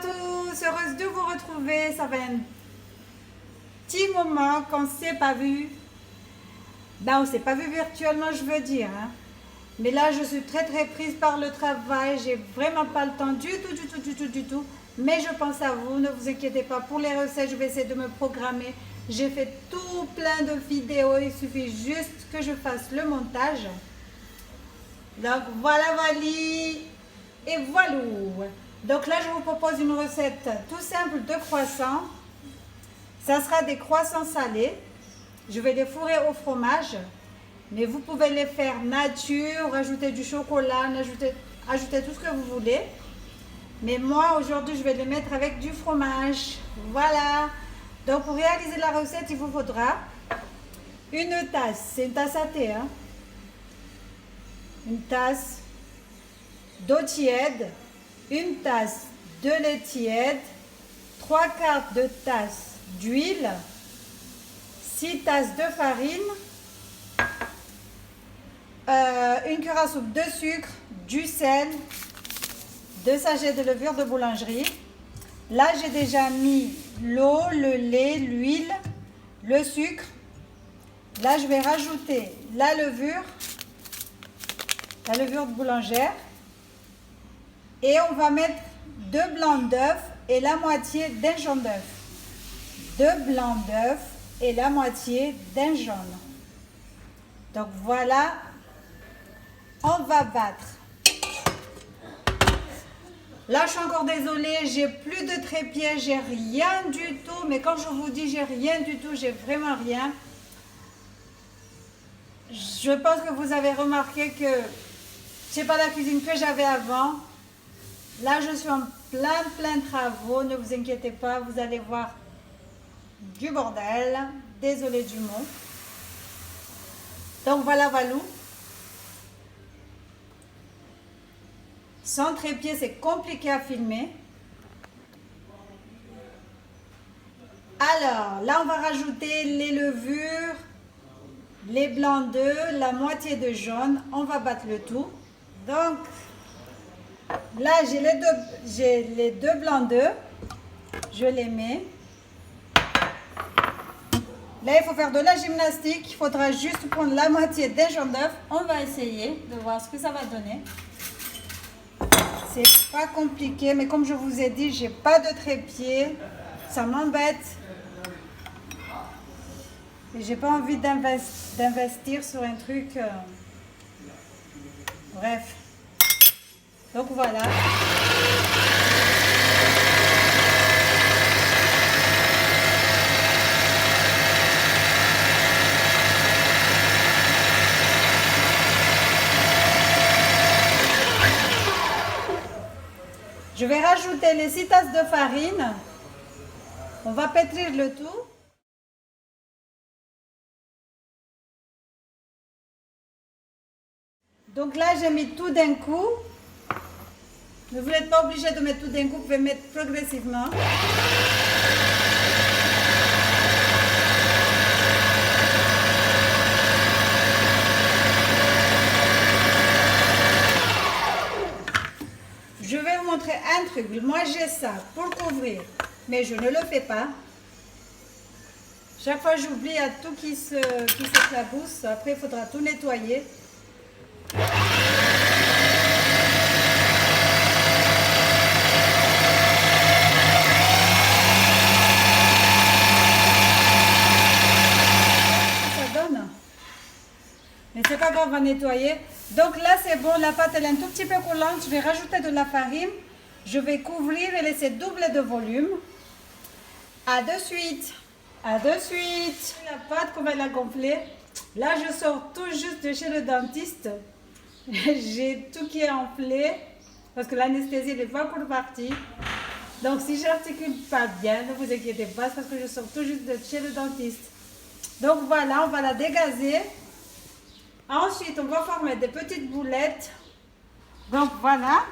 tous, heureuse de vous retrouver. Ça fait un petit moment qu'on ne s'est pas vu. Ben, on ne s'est pas vu virtuellement, je veux dire. Hein. Mais là, je suis très prise par le travail. J'ai vraiment pas le temps du tout. Mais je pense à vous, ne vous inquiétez pas. Pour les recettes, je vais essayer de me programmer. J'ai fait tout plein de vidéos. Il suffit juste que je fasse le montage. Donc voilà. Et voilà. Donc là, je vous propose une recette tout simple de croissants. Ça sera des croissants salés. Je vais les fourrer au fromage. Mais vous pouvez les faire nature, rajouter du chocolat, ajouter tout ce que vous voulez. Mais moi, aujourd'hui, je vais les mettre avec du fromage. Voilà. Donc, pour réaliser la recette, il vous faudra une tasse. C'est une tasse à thé. Hein? Une tasse d'eau tiède. Une tasse de lait tiède. 3/4 de tasse d'huile. 6 tasses de farine. Une cuillère à soupe de sucre, du sel, 2 sachets de levure de boulangerie. Là, j'ai déjà mis l'eau, le lait, l'huile, le sucre. Là, je vais rajouter la levure de boulangère. Et on va mettre 2 blancs d'œufs et la moitié d'un jaune d'œuf. 2 blancs d'œufs et la moitié d'un jaune. Donc voilà. On va battre. Là, je suis encore désolée, j'ai plus de trépied, j'ai rien du tout. Mais quand je vous dis j'ai rien du tout, j'ai vraiment rien. Je pense que vous avez remarqué que c'est pas la cuisine que j'avais avant. Là, je suis en plein travaux. Ne vous inquiétez pas, vous allez voir du bordel. Désolée du mot. Donc voilà. Sans trépied, c'est compliqué à filmer. Alors, là, on va rajouter les levures, les blancs d'œufs, la moitié de jaune. On va battre le tout. Donc, là, j'ai les deux blancs d'œufs. Je les mets. Là, il faut faire de la gymnastique. Il faudra juste prendre la moitié d'un jaune d'œuf. On va essayer de voir ce que ça va donner. C'est pas compliqué, mais comme je vous ai dit, j'ai pas de trépied. Ça m'embête. Et j'ai pas envie d'investir sur un truc. Bref. Donc voilà. Je vais rajouter les 6 tasses de farine. On va pétrir le tout. Donc là, j'ai mis tout d'un coup. Mais vous n'êtes pas obligé de mettre tout d'un coup, vous pouvez mettre progressivement. Je vais vous montrer un truc. Moi, j'ai ça pour couvrir, mais je ne le fais pas. Chaque fois, j'oublie à tout qui s'éclabousse. Après, il faudra tout nettoyer. Ça donne. Mais c'est pas grave, on va nettoyer. Donc là, c'est bon, la pâte elle est un tout petit peu collante. Je vais rajouter de la farine. Je vais couvrir et laisser doubler de volume. À de suite. À de suite. La pâte, comme elle a gonflé. Là, je sors tout juste de chez le dentiste. J'ai tout qui est enflé. Parce que l'anesthésie n'est pas encore partie. Donc, si j'articule pas bien, ne vous inquiétez pas. C'est parce que je sors tout juste de chez le dentiste. Donc voilà, on va la dégazer. Ensuite, on va former des petites boulettes. Donc voilà.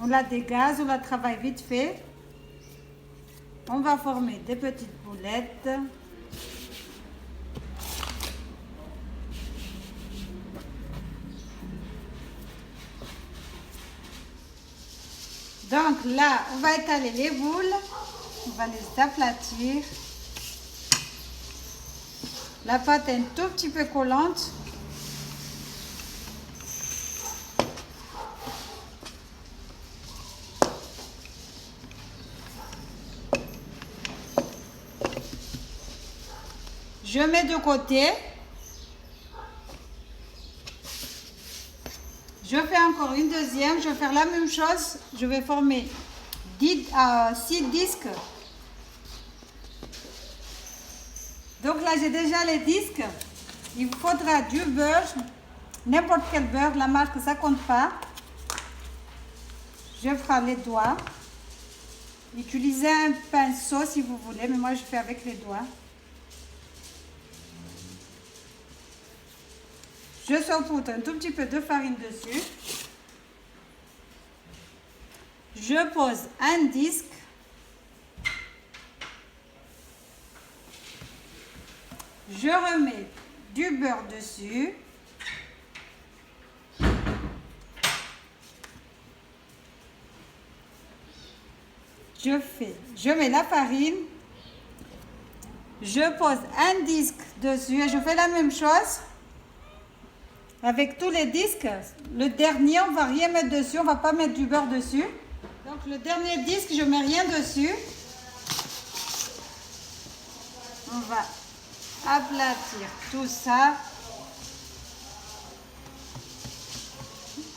On la dégaze, on la travaille vite fait. On va former des petites boulettes. Donc là, on va étaler les boules. On va les aplatir. La pâte est un tout petit peu collante. Je mets de côté. Je fais encore une deuxième. Je vais faire la même chose. Je vais former 6 disques. Donc là, j'ai déjà les disques. Il vous faudra du beurre, n'importe quel beurre, la marque, ça compte pas. Je ferai les doigts. Utilisez un pinceau si vous voulez, mais moi je fais avec les doigts. Je saupoudre un tout petit peu de farine dessus. Je pose un disque. Je remets du beurre dessus. Je mets la farine. Je pose un disque dessus et je fais la même chose avec tous les disques. Le dernier, on ne va rien mettre dessus, on ne va pas mettre du beurre dessus. Donc le dernier disque, je ne mets rien dessus. On va aplatir tout ça.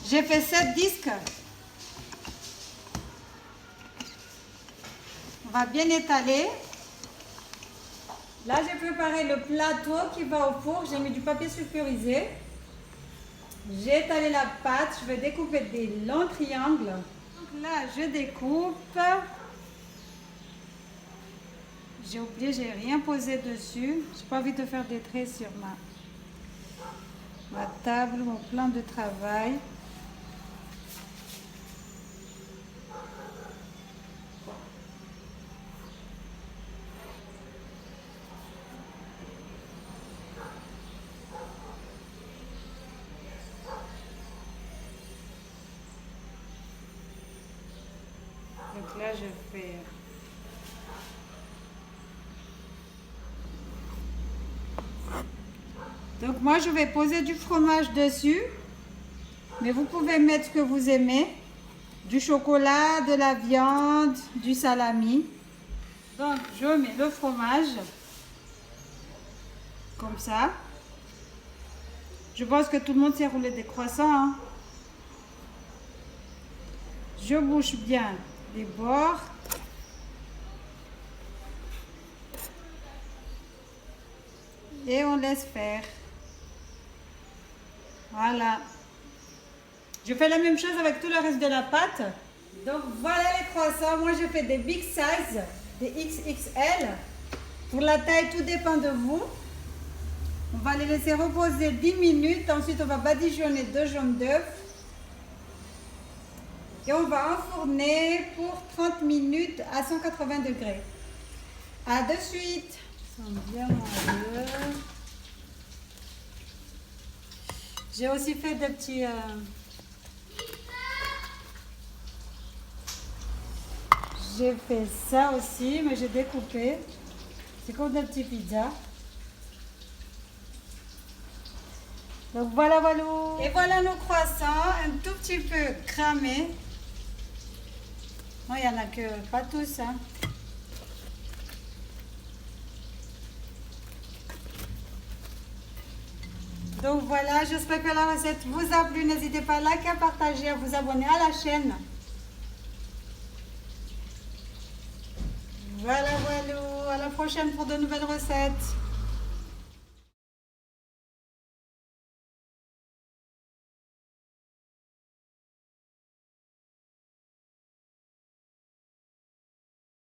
J'ai fait 7 disques. On va bien étaler. Là, j'ai préparé le plateau qui va au four. J'ai mis du papier sulfurisé. J'ai étalé la pâte. Je vais découper des longs triangles. Donc là, je découpe. J'ai oublié, j'ai rien posé dessus. J'ai pas envie de faire des traits sur ma table, mon plan de travail. Donc là, je fais... Donc moi, je vais poser du fromage dessus. Mais vous pouvez mettre ce que vous aimez. Du chocolat, de la viande, du salami. Donc, je mets le fromage. Comme ça. Je pense que tout le monde sait rouler des croissants. Hein. Je bouche bien les bords. Et on laisse faire. Voilà. Je fais la même chose avec tout le reste de la pâte. Donc voilà les croissants. Moi je fais des big size, des XXL. Pour la taille, tout dépend de vous. On va les laisser reposer 10 minutes. Ensuite, on va badigeonner 2 jaunes d'œufs. Et on va enfourner pour 30 minutes à 180 degrés. À de suite. Ça sent bien mon œuf. J'ai aussi fait des petits... J'ai fait ça aussi, mais j'ai découpé. C'est comme des petits pizzas. Donc voilà, voilà. Et voilà nos croissants, un tout petit peu cramés. Bon, il n'y en a que pas tous. Hein. Donc voilà, j'espère que la recette vous a plu. N'hésitez pas à liker, à partager, à vous abonner à la chaîne. Voilà, voilà. À la prochaine pour de nouvelles recettes.